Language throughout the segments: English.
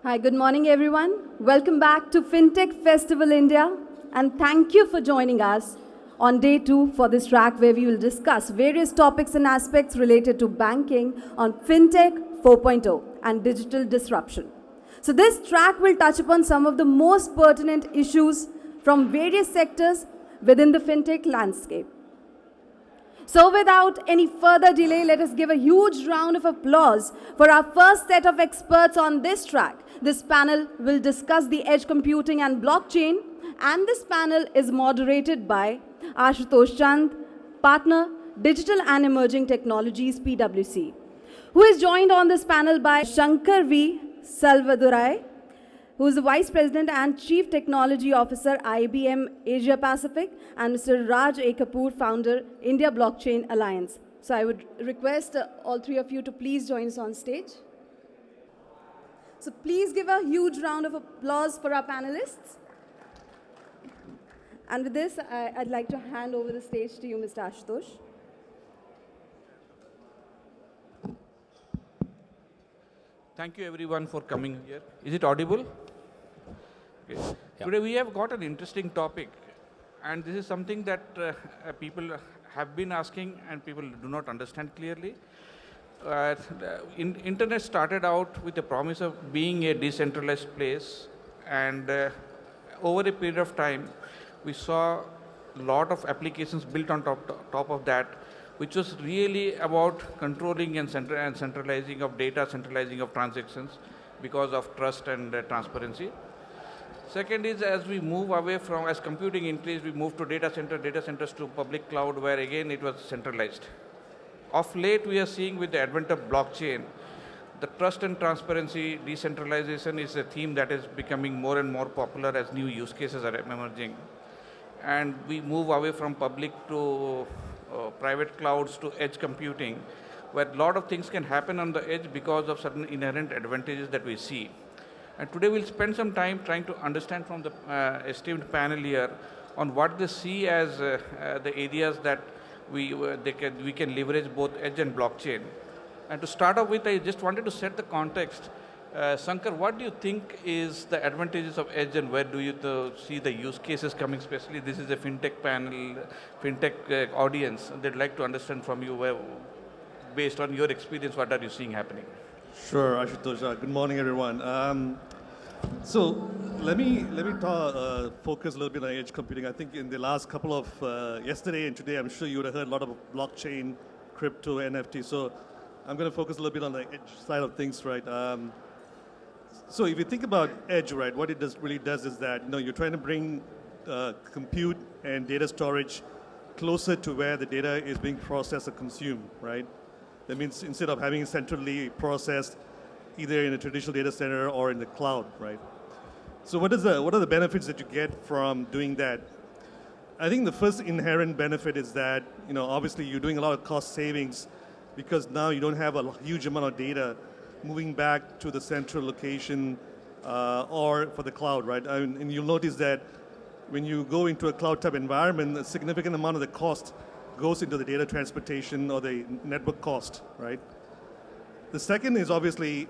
Hi, good morning, everyone. Welcome back to FinTech Festival India, and thank you for joining us on day 2 for this track where we will discuss various topics and aspects related to banking on FinTech 4.0 and digital disruption. So this track will touch upon some of the most pertinent issues from various sectors within the FinTech landscape. So without any further delay, let us give a huge round of applause for our first set of experts on this track. This panel will discuss the edge computing and blockchain, and this panel is moderated by Ashootosh, partner, Digital and Emerging Technologies, PwC, who is joined on this panel by Shanker V. Selvadurai, who is the Vice President and Chief Technology Officer, IBM Asia Pacific, and Mr. Raj A. Kapoor, founder, India Blockchain Alliance. So I would request all three of you to please join us on stage. So please give a huge round of applause for our panelists. And with this, I'd like to hand over the stage to you, Mr. Ashootosh. Thank you everyone for coming here. Is it audible? Okay. Yeah. Today we have got an interesting topic, and this is something that people have been asking and people do not understand clearly. Internet started out with the promise of being a decentralized place, and over a period of time we saw a lot of applications built on top of that, which was really about controlling and centralizing of data, centralizing of transactions because of trust and transparency. Second is, as we move away from, as computing increased, we moved to data centers to public cloud, where again it was centralized. Of late, we are seeing with the advent of blockchain, the trust and transparency, decentralization is a theme that is becoming more and more popular as new use cases are emerging. And we move away from public to private clouds to edge computing, where a lot of things can happen on the edge because of certain inherent advantages that we see. And today we'll spend some time trying to understand from the esteemed panel here on what they see as the areas that we can leverage both edge and blockchain. And to start off with, I just wanted to set the context. Shanker, what do you think is the advantages of edge, and where do you see the use cases coming? Especially, this is a FinTech panel, FinTech audience. They'd like to understand from you, based on your experience, what are you seeing happening? Sure, Ashootosh. Good morning, everyone. So let me focus a little bit on edge computing. I think in the last couple of yesterday and today, I'm sure you would have heard a lot of blockchain, crypto, NFT. So I'm going to focus a little bit on the edge side of things, right? So if you think about edge, right, what it really does is that you're trying to bring compute and data storage closer to where the data is being processed or consumed, right? That means instead of having it centrally processed, either in a traditional data center or in the cloud, right? So what are the benefits that you get from doing that? I think the first inherent benefit is that obviously you're doing a lot of cost savings, because now you don't have a huge amount of data moving back to the central location or for the cloud, right? And you'll notice that when you go into a cloud type environment, a significant amount of the cost goes into the data transportation or the network cost, right? The second is obviously,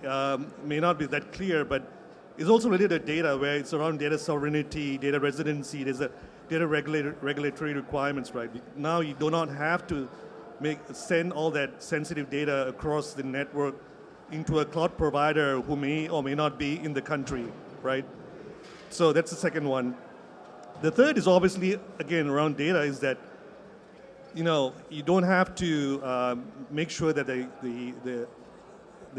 may not be that clear, but is also related to data, where it's around data sovereignty, data residency, there's a data regulatory requirements, right? Now you do not have to send all that sensitive data across the network into a cloud provider who may or may not be in the country, right? So that's the second one. The third is obviously, again, around data, is that you don't have to make sure that the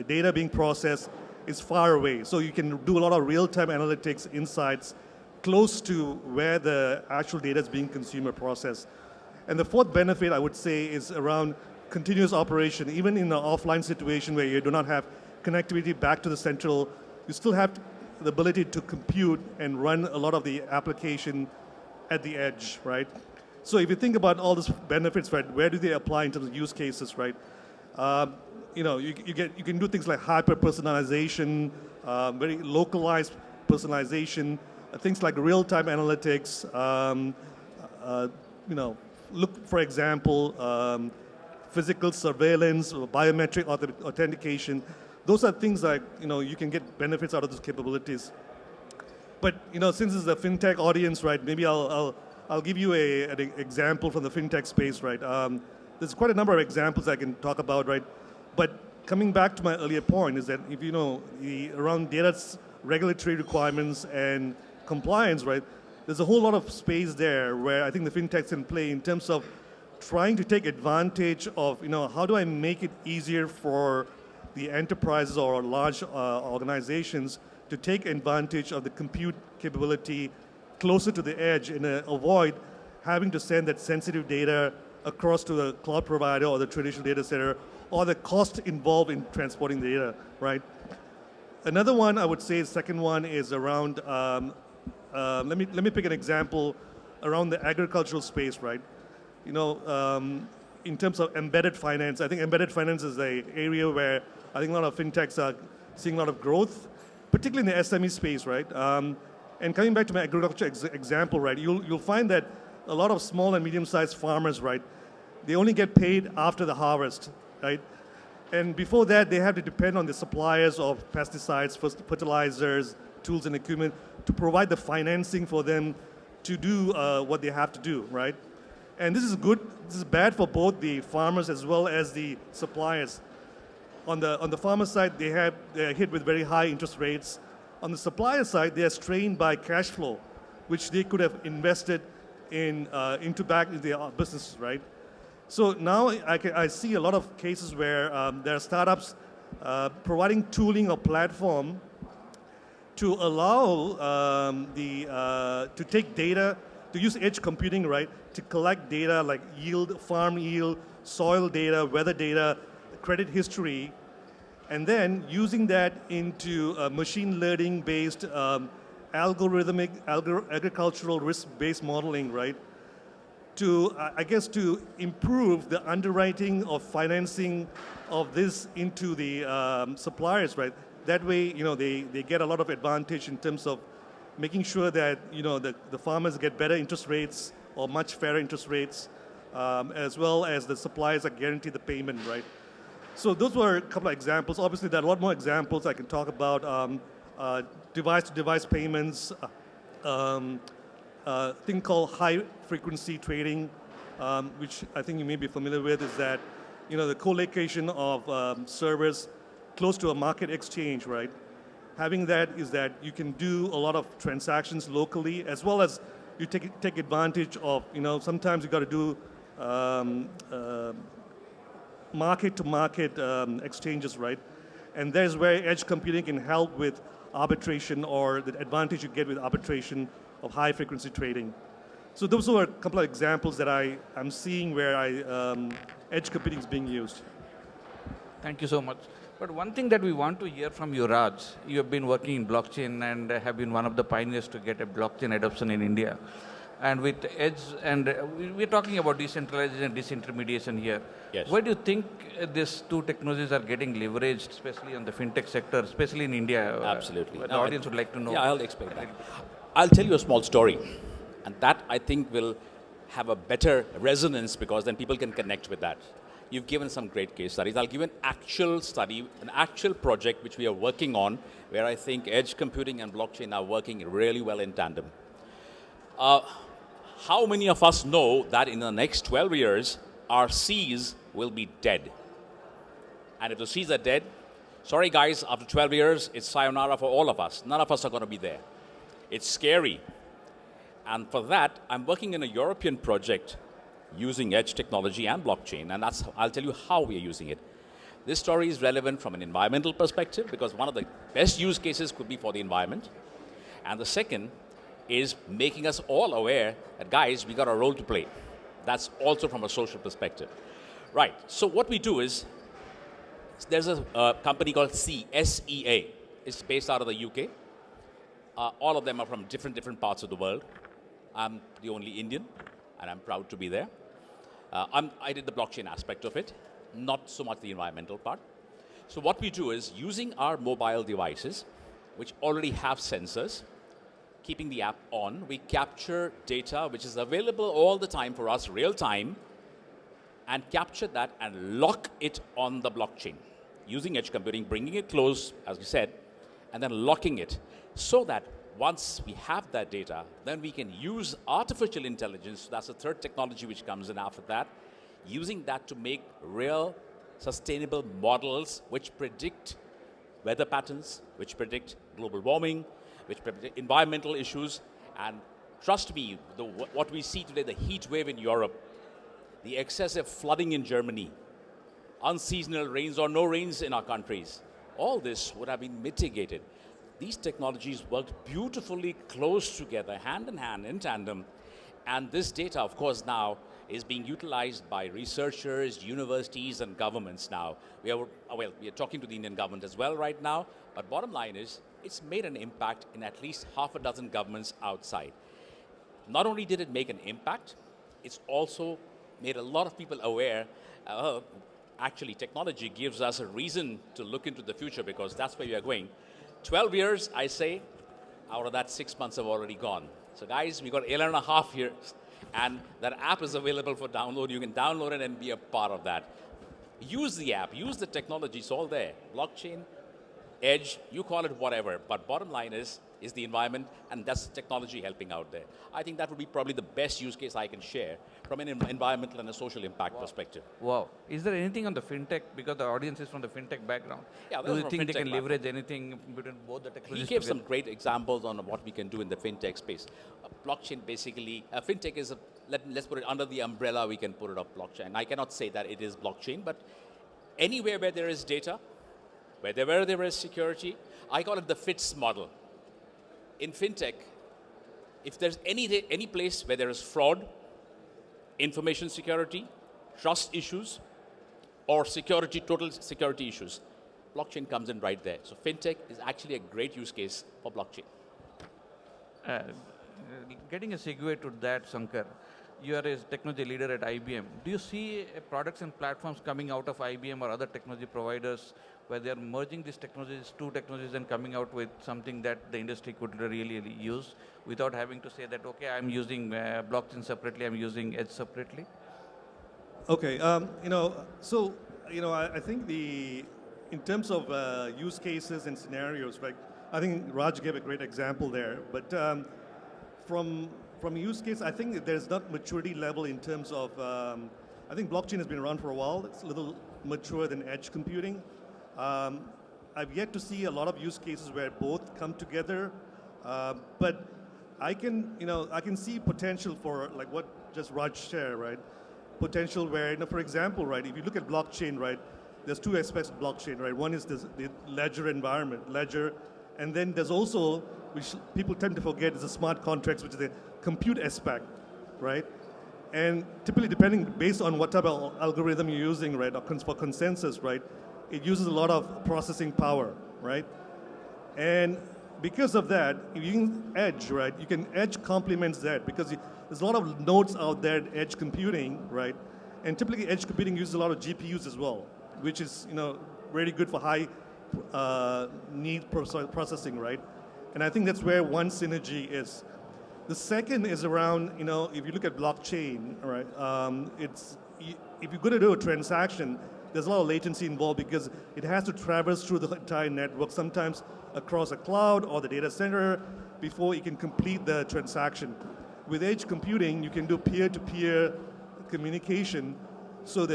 data being processed is far away. So you can do a lot of real-time analytics, insights, close to where the actual data is being consumed or processed. And the fourth benefit, I would say, is around continuous operation. Even in an offline situation where you do not have connectivity back to the central, you still have the ability to compute and run a lot of the application at the edge, right? So if you think about all these benefits, right, where do they apply in terms of use cases, right? You can do things like hyper-personalization, very localized personalization, things like real-time analytics, look, for example, physical surveillance, biometric authentication. those are things like, you can get benefits out of those capabilities. But, since it's a FinTech audience, right, maybe I'll give you an example from the FinTech space, right? There's quite a number of examples I can talk about, right? But coming back to my earlier point is that if around data's regulatory requirements and compliance, right, there's a whole lot of space there where I think the FinTechs can play in terms of trying to take advantage of, how do I make it easier for the enterprises or large organizations to take advantage of the compute capability closer to the edge and avoid having to send that sensitive data across to the cloud provider or the traditional data center, or the cost involved in transporting the data, right? Another one I would say, second one is around, let me pick an example around the agricultural space, right? In terms of embedded finance, I think embedded finance is the area where I think a lot of fintechs are seeing a lot of growth, particularly in the SME space, right? And coming back to my agriculture example, right, you'll find that a lot of small and medium-sized farmers, right, they only get paid after the harvest, right? And before that, they have to depend on the suppliers of pesticides, fertilizers, tools and equipment to provide the financing for them to do what they have to do, right? And this is good, this is bad for both the farmers as well as the suppliers. On the farmer side, they're hit with very high interest rates. On the supplier side, they are strained by cash flow, which they could have invested into back into their businesses, right? So now I see a lot of cases where there are startups providing tooling or platform to allow to take data, to use edge computing, right, to collect data like yield, farm yield, soil data, weather data, credit history, and then using that into machine learning-based algorithmic agricultural risk-based modeling, right? To, to improve the underwriting of financing of this into the suppliers, right? That way, they get a lot of advantage in terms of making sure that, the farmers get better interest rates or much fairer interest rates, as well as the suppliers are guaranteed the payment, right? So those were a couple of examples. Obviously, there are a lot more examples I can talk about. Device-to-device payments, thing called high-frequency trading, which I think you may be familiar with, is that the co-location of servers close to a market exchange, right? Having that is that you can do a lot of transactions locally, as well as you take advantage of, sometimes you got to do market-to-market exchanges, right? And there's where edge computing can help with arbitration, or the advantage you get with arbitration of high-frequency trading. So those were a couple of examples that I'm seeing where edge computing is being used. Thank you so much. But one thing that we want to hear from you, Raj, you have been working in blockchain and have been one of the pioneers to get a blockchain adoption in India. And with edge, and we're talking about decentralization and disintermediation here. Yes. Where do you think these two technologies are getting leveraged, especially on the fintech sector, especially in India? Absolutely. The audience would like to know. Yeah, I'll explain that. I'll tell you a small story, and that I think will have a better resonance because then people can connect with that. You've given some great case studies. I'll give an actual study, an actual project which we are working on, where I think edge computing and blockchain are working really well in tandem. How many of us know that in the next 12 years, our seas will be dead? And if the seas are dead, sorry guys, after 12 years, it's sayonara for all of us. None of us are going to be there. It's scary. And for that, I'm working in a European project using edge technology and blockchain, and I'll tell you how we are using it. This story is relevant from an environmental perspective because one of the best use cases could be for the environment. And the second is making us all aware that, guys, we got a role to play. That's also from a social perspective. Right, so what we do is, there's a company called SEA. It's based out of the UK. All of them are from different parts of the world. I'm the only Indian, and I'm proud to be there. I did the blockchain aspect of it, not so much the environmental part. So what we do is, using our mobile devices, which already have sensors, keeping the app on, we capture data which is available all the time for us, real time, and capture that and lock it on the blockchain. using edge computing, bringing it close, as we said, and then locking it so that once we have that data, then we can use artificial intelligence. That's the third technology which comes in after that, using that to make real sustainable models which predict weather patterns, which predict global warming, which predict environmental issues. And trust me, what we see today, the heat wave in Europe, the excessive flooding in Germany, unseasonal rains or no rains in our countries, all this would have been mitigated. These technologies worked beautifully close together, hand in hand, in tandem. And this data, of course, now is being utilized by researchers, universities, and governments now. We are talking to the Indian government as well right now, but bottom line is, it's made an impact in at least half a dozen governments outside. Not only did it make an impact, it's also made a lot of people aware. Actually, technology gives us a reason to look into the future because that's where we are going. 12 years, I say, out of that 6 months have already gone. So guys, we got 11.5 years, and that app is available for download. You can download it and be a part of that. Use the app, use the technology, it's all there. Blockchain, edge, you call it whatever, but bottom line is the environment, and that's technology helping out there. I think that would be probably the best use case I can share from an environmental and a social impact perspective. Wow. Is there anything on the FinTech, because the audience is from the FinTech background? Yeah, do you think they can leverage anything between both the technologies? He gave together? some great examples on what we can do in the FinTech space. Blockchain basically, FinTech is, let's put it under the umbrella, we can put it up blockchain. I cannot say that it is blockchain, but anywhere where there is data, where there is security, I call it the FITS model. In FinTech, if there's any place where there is fraud, information security, trust issues, or total security issues, blockchain comes in right there. So FinTech is actually a great use case for blockchain. Getting a segue to that, Shanker, you are a technology leader at IBM. Do you see products and platforms coming out of IBM or other technology providers where they are merging these technologies, two technologies, and coming out with something that the industry could really use without having to say that, okay, I'm using blockchain separately, I'm using edge separately? Okay, I think in terms of use cases and scenarios, right, I think Raj gave a great example there, but from use case, I think there's not maturity level in terms of, I think blockchain has been around for a while. It's a little mature than edge computing. I've yet to see a lot of use cases where both come together, but I can see potential for like what just Raj shared, right? Potential where, for example, right, if you look at blockchain, right, there's two aspects of blockchain, right? One is the ledger environment, and then there's also, which people tend to forget, is the smart contracts, which is the compute aspect, right? And typically, based on what type of algorithm you're using, right, or for consensus, right, it uses a lot of processing power, right? And because of that, if you can edge, right, edge complements that because there's a lot of nodes out there in edge computing, right? And typically, edge computing uses a lot of GPUs as well, which is, really good for high need processing, right? And I think that's where one synergy is. The second is around, if you look at blockchain, right, if you're going to do a transaction, there's a lot of latency involved because it has to traverse through the entire network, sometimes across a cloud or the data center before you can complete the transaction. With edge computing, you can do peer-to-peer communication, so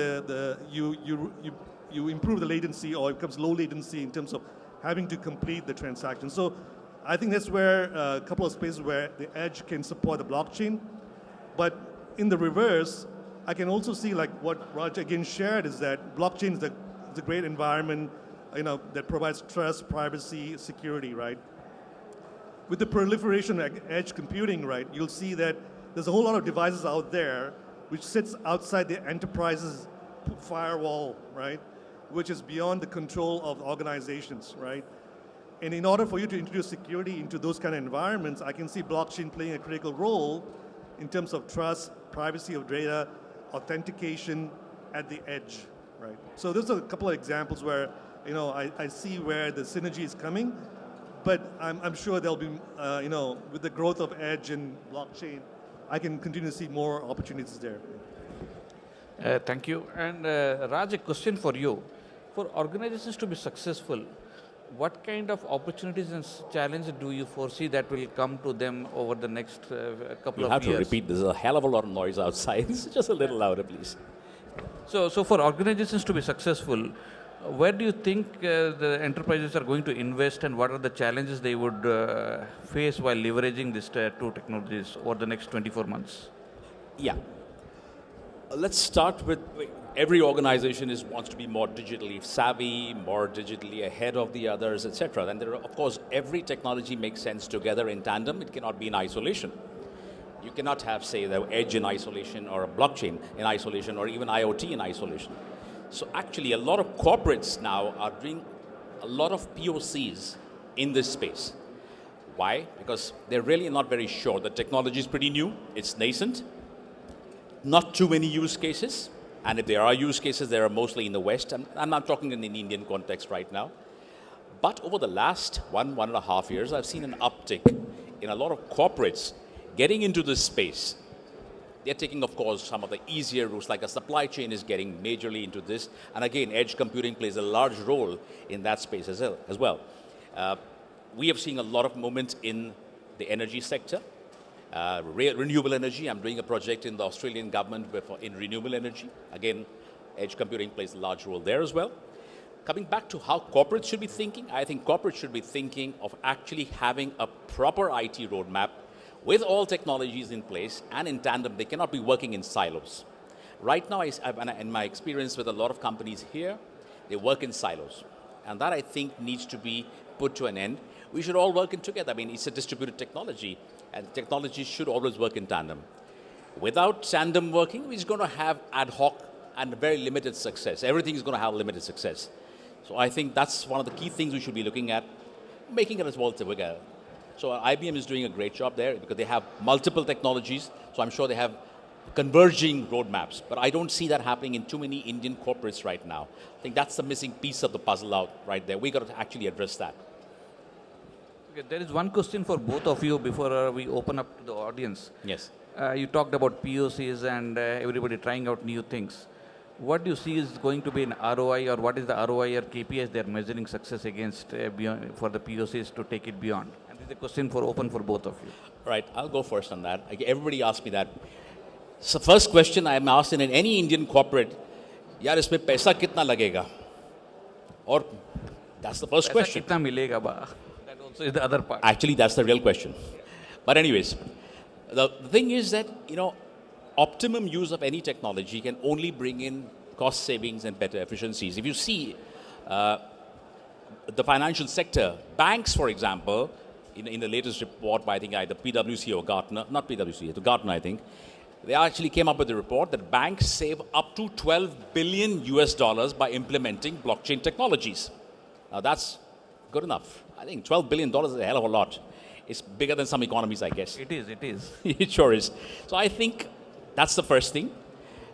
you improve the latency, or it becomes low latency in terms of having to complete the transaction. So I think that's where a couple of spaces where the edge can support the blockchain. But in the reverse, I can also see, like what Raj again shared, is that blockchain is a great environment, that provides trust, privacy, security, right? With the proliferation of edge computing, right, you'll see that there's a whole lot of devices out there which sits outside the enterprise's firewall, right, which is beyond the control of organizations, right? And in order for you to introduce security into those kind of environments, I can see blockchain playing a critical role in terms of trust, privacy of data, authentication at the edge, right? So those are a couple of examples where, I see where the synergy is coming, but I'm sure there'll be, with the growth of edge and blockchain, I can continue to see more opportunities there. Thank you. And Raj, a question for you. For organizations to be successful, what kind of opportunities and challenges do you foresee that will come to them over the next couple You of have years? to repeat. There's a hell of a lot of noise outside. Just a little louder, please. So for organizations to be successful, where do you think the enterprises are going to invest, and what are the challenges they would face while leveraging these two technologies over the next 24 months? Yeah. Let's start with every organization wants to be more digitally savvy, more digitally ahead of the others, etc. And there are, of course, every technology makes sense together in tandem. It cannot be in isolation. You cannot have, say, the edge in isolation or a blockchain in isolation or even IoT in isolation. So actually, a lot of corporates now are doing a lot of POCs in this space. Why? Because they're really not very sure. The technology is pretty new. It's nascent. Not too many use cases. And if there are use cases, they are mostly in the West. And I'm not talking in an Indian context right now. But over the last 1.5 years, I've seen an uptick in a lot of corporates getting into this space. They're taking, of course, some of the easier routes, like a supply chain is getting majorly into this. And again, edge computing plays a large role in that space as well. We have seen a lot of movement in the energy sector. Renewable energy, I'm doing a project in the Australian government in renewable energy. Again, edge computing plays a large role there as well. Coming back to how corporates should be thinking, I think corporates should be thinking of actually having a proper IT roadmap with all technologies in place and in tandem. They cannot be working in silos. Right now, in my experience with a lot of companies here, they work in silos. And that, I think, needs to be put to an end. We should all work in together. I mean, it's a distributed technology, and technology should always work in tandem. Without tandem working, we're going to have ad hoc and very limited success. Everything is going to have limited success. So I think that's one of the key things we should be looking at, making it as well together. So IBM is doing a great job there because they have multiple technologies. So I'm sure they have converging roadmaps. But I don't see that happening in too many Indian corporates right now. I think that's the missing piece of the puzzle out right there. We got to actually address that. Okay, there is one question for both of you before we open up to the audience. Yes. You talked about POCs and everybody trying out new things. What do you see is going to be an ROI, or what is the ROI or KPIs they are measuring success against for the POCs to take it beyond? And this is a question open for both of you. Right, I'll go first on that. Everybody asks me that. So first question I'm asked in any Indian corporate, yaar isme paisa kitna lagega? Or that's the first question. Kitna milega ba? That also is the other part. Actually, that's the real question. But anyways, the thing is that, optimum use of any technology can only bring in cost savings and better efficiencies. If you see the financial sector, banks, for example, in the latest report by, I think, either PwC or Gartner, not PwC, Gartner, I think, they actually came up with a report that banks save up to $12 billion by implementing blockchain technologies. Now, that's good enough. I think $12 billion is a hell of a lot. It's bigger than some economies, I guess. It is. It sure is. So I think that's the first thing.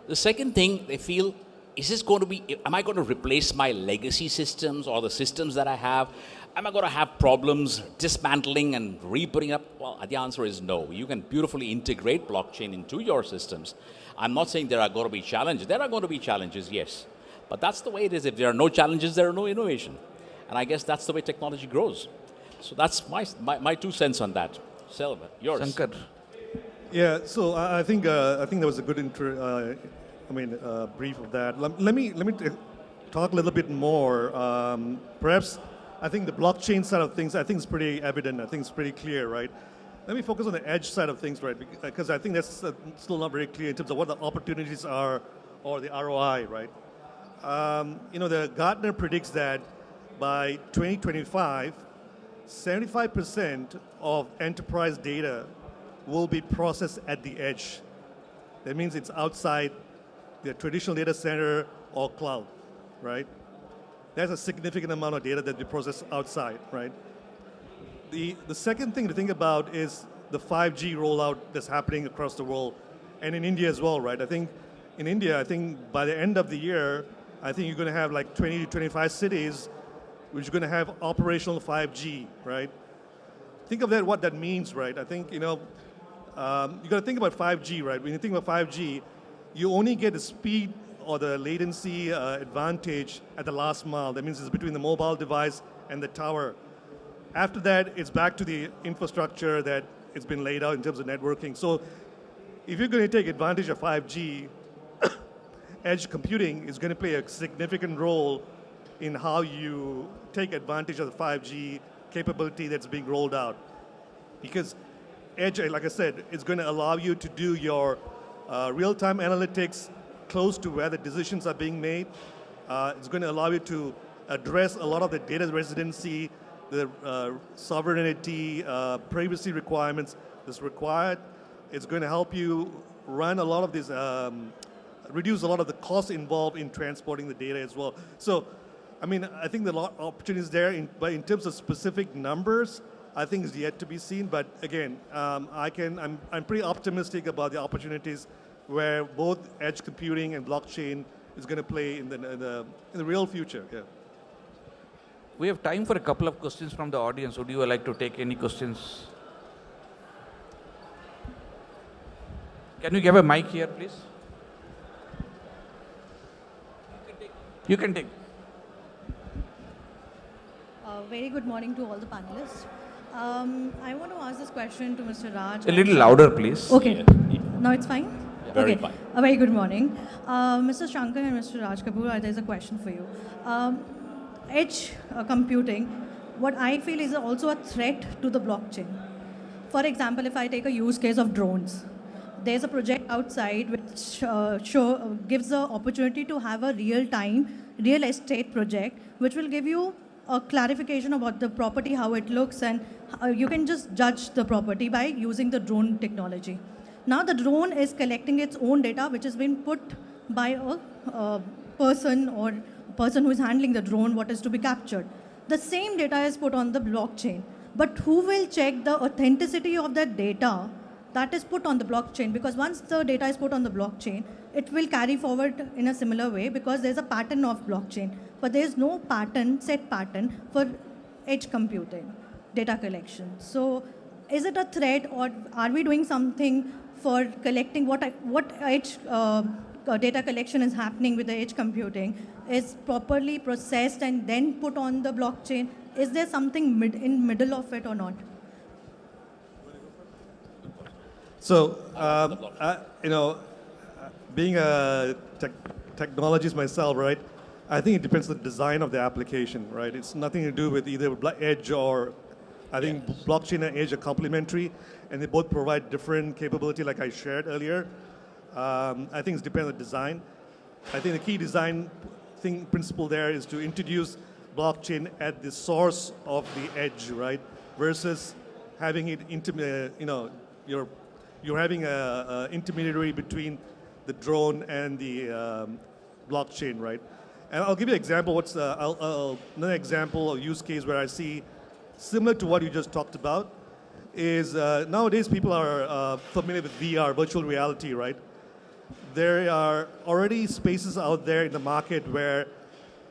The second thing, they feel, am I going to replace my legacy systems or the systems that I have? Am I going to have problems dismantling and re-putting up? Well, the answer is no. You can beautifully integrate blockchain into your systems. I'm not saying there are going to be challenges. There are going to be challenges, yes. But that's the way it is. If there are no challenges, there are no innovation. And I guess that's the way technology grows. So that's my 2 cents on that. Selva, yours. Shanker. Yeah, so I think there was a good brief of that. Let me talk a little bit more. Perhaps I think the blockchain side of things, I think is pretty evident. I think it's pretty clear, right? Let me focus on the edge side of things, right? Because I think that's still not very clear in terms of what the opportunities are or the ROI, right? The Gartner predicts that by 2025, 75% of enterprise data will be processed at the edge. That means it's outside the traditional data center or cloud, right? That's a significant amount of data that we process outside, right? The second thing to think about is the 5G rollout that's happening across the world and in India as well, right? I think in India, by the end of the year, I think you're going to have like 20 to 25 cities which are going to have operational 5G, right? Think of that, what that means, right? I think, you got to think about 5G, right? When you think about 5G, you only get the speed or the latency advantage at the last mile. That means it's between the mobile device and the tower. After that, it's back to the infrastructure that it's been laid out in terms of networking. So if you're going to take advantage of 5G, edge computing is going to play a significant role in how you take advantage of the 5G capability that's being rolled out. Because edge, like I said, is going to allow you to do your real-time analytics close to where the decisions are being made. It's going to allow you to address a lot of the data residency, the sovereignty, privacy requirements that's required. It's going to help you run a lot of these, reduce a lot of the costs involved in transporting the data as well. So, I mean, I think the opportunities there, but in terms of specific numbers, I think is yet to be seen. But again, I'm pretty optimistic about the opportunities where both edge computing and blockchain is going to play in the real future. Yeah. We have time for a couple of questions from the audience. Would you like to take any questions? Can you give a mic here, please? You can take. Very good morning to all the panelists. I want to ask this question to Mr. Raj. A little louder, please. Okay. Now it's fine? Very okay. fine. A very good morning. Mr. Shanker and Mr. Raj Kapoor, there's a question for you. Edge computing, what I feel is also a threat to the blockchain. For example, if I take a use case of drones, there's a project outside which gives the opportunity to have a real-time real estate project, which will give you a clarification about the property, how it looks, and you can just judge the property by using the drone technology. Now the drone is collecting its own data, which has been put by a person or person who is handling the drone, what is to be captured. The same data is put on the blockchain, but who will check the authenticity of that data that is put on the blockchain? Because once the data is put on the blockchain, it will carry forward in a similar way because there's a pattern of blockchain, but there's no set pattern for edge computing, data collection. So is it a threat, or are we doing something for collecting what edge data collection is happening with the edge computing is properly processed and then put on the blockchain? Is there something in middle of it or not? So, being a technologist myself, right, I think it depends on the design of the application, right? It's nothing to do with either edge or, I think blockchain and edge are complementary, and they both provide different capability like I shared earlier. I think it depends on the design. I think the key design principle there is to introduce blockchain at the source of the edge, right? Versus having it you're having a intermediary between the drone and the blockchain, right? And I'll give you an example. Another example of use case where I see similar to what you just talked about is nowadays people are familiar with VR, virtual reality, right? There are already spaces out there in the market where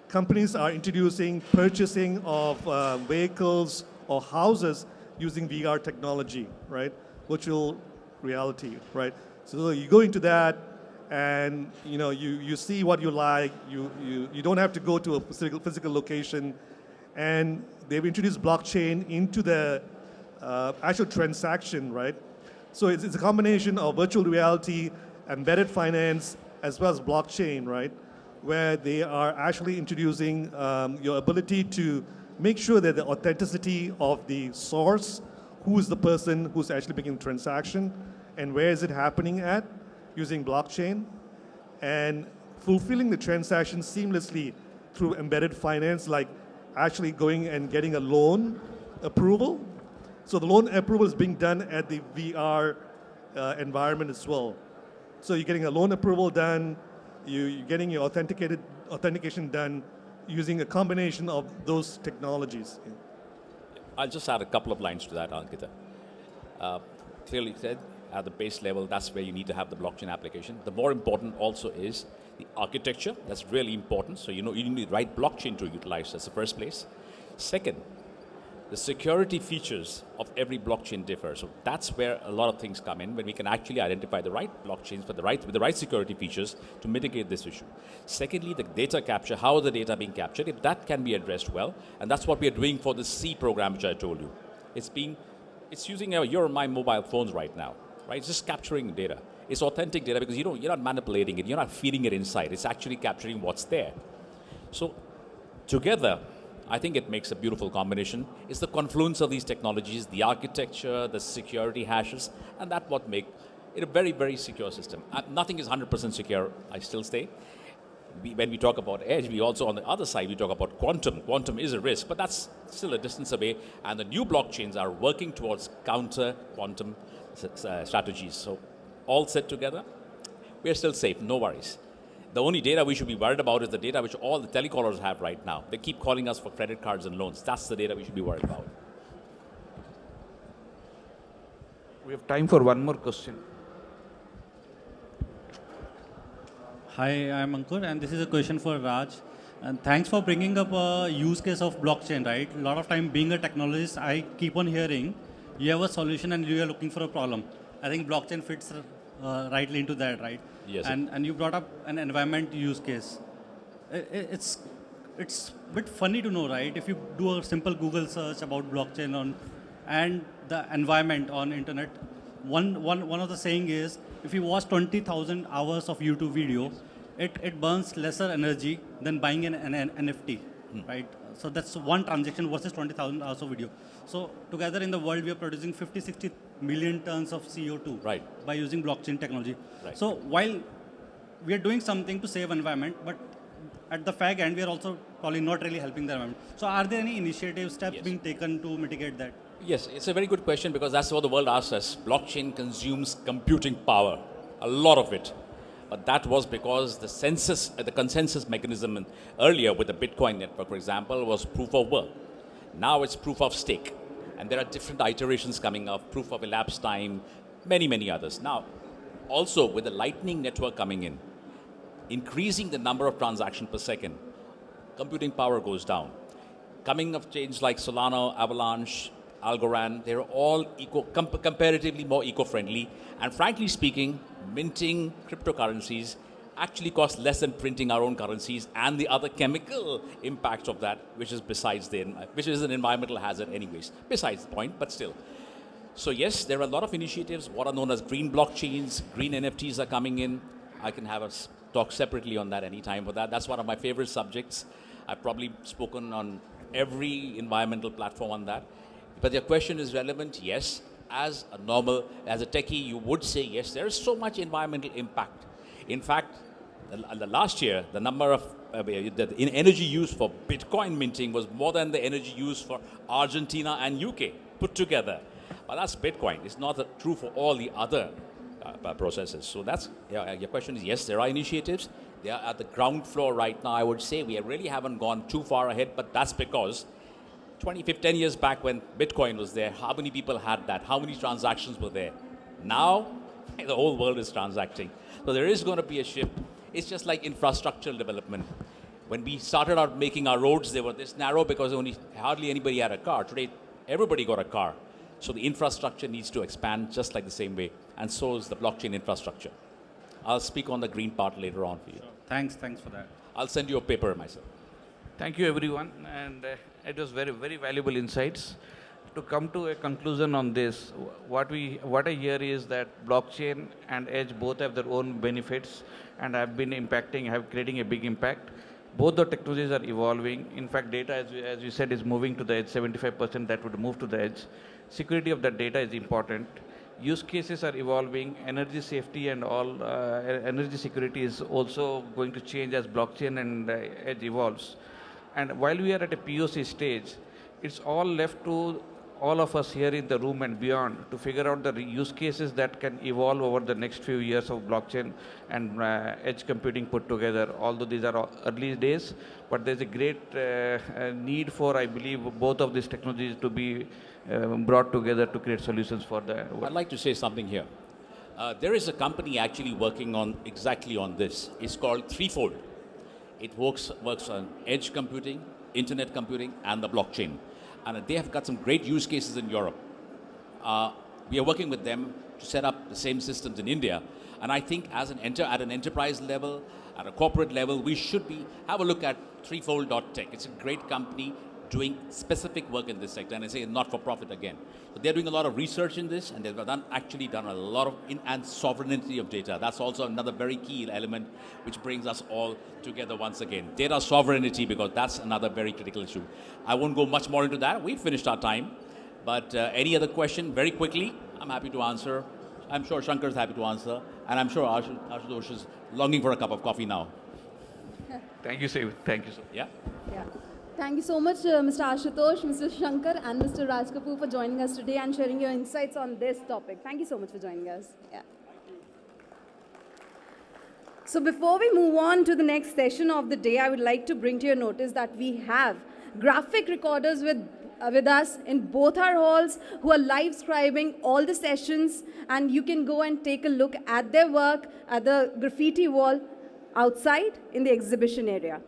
companies are introducing purchasing of vehicles or houses using VR technology, right? Virtual reality, right? So you go into that, and you see what you like. You don't have to go to a physical location, and they've introduced blockchain into the actual transaction, right? So it's a combination of virtual reality, embedded finance, as well as blockchain, right? Where they are actually introducing your ability to make sure that the authenticity of the source, who is the person who's actually making the transaction, and where is it happening at, using blockchain, and fulfilling the transaction seamlessly through embedded finance, like actually going and getting a loan approval. So the loan approval is being done at the VR environment as well. So you're getting a loan approval done, you're getting your authentication done using a combination of those technologies. I'll just add a couple of lines to that, Ankita. Clearly said, at the base level, that's where you need to have the blockchain application. The more important also is the architecture. That's really important. So you need the right blockchain to utilize. That's the first place. Second, the security features of every blockchain differ. So that's where a lot of things come in, when we can actually identify the right blockchains with the right security features to mitigate this issue. Secondly, the data capture, how are the data being captured? If that can be addressed well, and that's what we are doing for the C program, which I told you. It's using your and my mobile phones right now, right? It's just capturing data. It's authentic data because you're not manipulating it, you're not feeding it inside. It's actually capturing what's there. So together, I think it makes a beautiful combination. It's the confluence of these technologies, the architecture, the security hashes, and that's what make it a very, very secure system. Nothing is 100% secure, I still say. When we talk about edge, we also, on the other side, we talk about quantum. Quantum is a risk, but that's still a distance away, and the new blockchains are working towards counter quantum strategies. So all set together, we're still safe, no worries. The only data we should be worried about is the data which all the telecallers have right now. They keep calling us for credit cards and loans. That's the data we should be worried about. We have time for one more question. Hi, I'm Ankur, and this is a question for Raj. And thanks for bringing up a use case of blockchain, right? A lot of time, being a technologist, I keep on hearing you have a solution and you are looking for a problem. I think blockchain fits rightly into that, right? Yes. And you brought up an environment use case. It's a bit funny to know, right? If you do a simple Google search about blockchain and the environment on internet, one of the saying is, if you watch 20,000 hours of YouTube video, it burns lesser energy than buying an NFT, right? So that's one transaction versus 20,000 hours of video. So together in the world, we are producing 50-60 million tons of CO2 by using blockchain technology. Right. So while we are doing something to save environment, but at the fag end, we are also probably not really helping the environment. So are there any initiative steps being taken to mitigate that? Yes, it's a very good question because that's what the world asks us. Blockchain consumes computing power, a lot of it. But that was because the consensus mechanism earlier with the Bitcoin network, for example, was proof of work. Now it's proof of stake. And there are different iterations coming up, proof of elapsed time, many, many others. Now, also with the Lightning network coming in, increasing the number of transactions per second, computing power goes down. Coming of chains like Solana, Avalanche, Algorand, they're all comparatively more eco-friendly. And frankly speaking, minting cryptocurrencies actually costs less than printing our own currencies and the other chemical impacts of that, which is which is an environmental hazard anyways, besides the point, but still. So yes, there are a lot of initiatives, what are known as green blockchains, green NFTs are coming in. I can have a talk separately on that anytime for that. That's one of my favorite subjects. I've probably spoken on every environmental platform on that. But your question is relevant, yes. As a techie, you would say, yes, there is so much environmental impact. In fact, the last year, the number of energy used for Bitcoin minting was more than the energy used for Argentina and UK put together. But that's Bitcoin. It's not true for all the other processes. So that's, your question is, yes, there are initiatives. They are at the ground floor right now, I would say. We really haven't gone too far ahead, but that's because 10 years back when Bitcoin was there, how many people had that? How many transactions were there? Now, the whole world is transacting. So there is going to be a shift. It's just like infrastructural development. When we started out making our roads, they were this narrow because hardly anybody had a car. Today, everybody got a car. So the infrastructure needs to expand just like the same way. And so is the blockchain infrastructure. I'll speak on the green part later on for you. Sure. Thanks for that. I'll send you a paper myself. Thank you, everyone. And it was very, very valuable insights. To come to a conclusion on this, what I hear is that blockchain and edge both have their own benefits and have creating a big impact. Both the technologies are evolving. In fact, data, as you said, is moving to the edge. 75% that would move to the edge. Security of that data is important. Use cases are evolving. Energy safety and all energy security is also going to change as blockchain and edge evolves. And while we are at a POC stage, it's all left to all of us here in the room and beyond to figure out the use cases that can evolve over the next few years of blockchain and edge computing put together. Although these are early days, but there's a great need for, I believe, both of these technologies to be brought together to create solutions for the world. I'd like to say something here. There is a company actually working on exactly on this. It's called Threefold. It works on edge computing, internet computing, and the blockchain. and they have got some great use cases in Europe. We are working with them to set up the same systems in India. And I think as at an enterprise level, at a corporate level, we should have a look at threefold.tech. It's a great company doing specific work in this sector, and I say not for profit again. But they're doing a lot of research in this, and they've actually done a lot of and sovereignty of data. That's also another very key element which brings us all together once again. Data sovereignty, because that's another very critical issue. I won't go much more into that. We've finished our time. But any other question, very quickly, I'm happy to answer. I'm sure Shanker is happy to answer, and I'm sure Ashootosh is longing for a cup of coffee now. Thank you, Save. Thank you, sir. Yeah? Yeah. Thank you so much, Mr. Ashootosh, Mr. Shanker, and Mr. Raj Kapoor for joining us today and sharing your insights on this topic. Thank you so much for joining us. Yeah. So before we move on to the next session of the day, I would like to bring to your notice that we have graphic recorders with us in both our halls who are live scribing all the sessions, and you can go and take a look at their work at the graffiti wall outside in the exhibition area.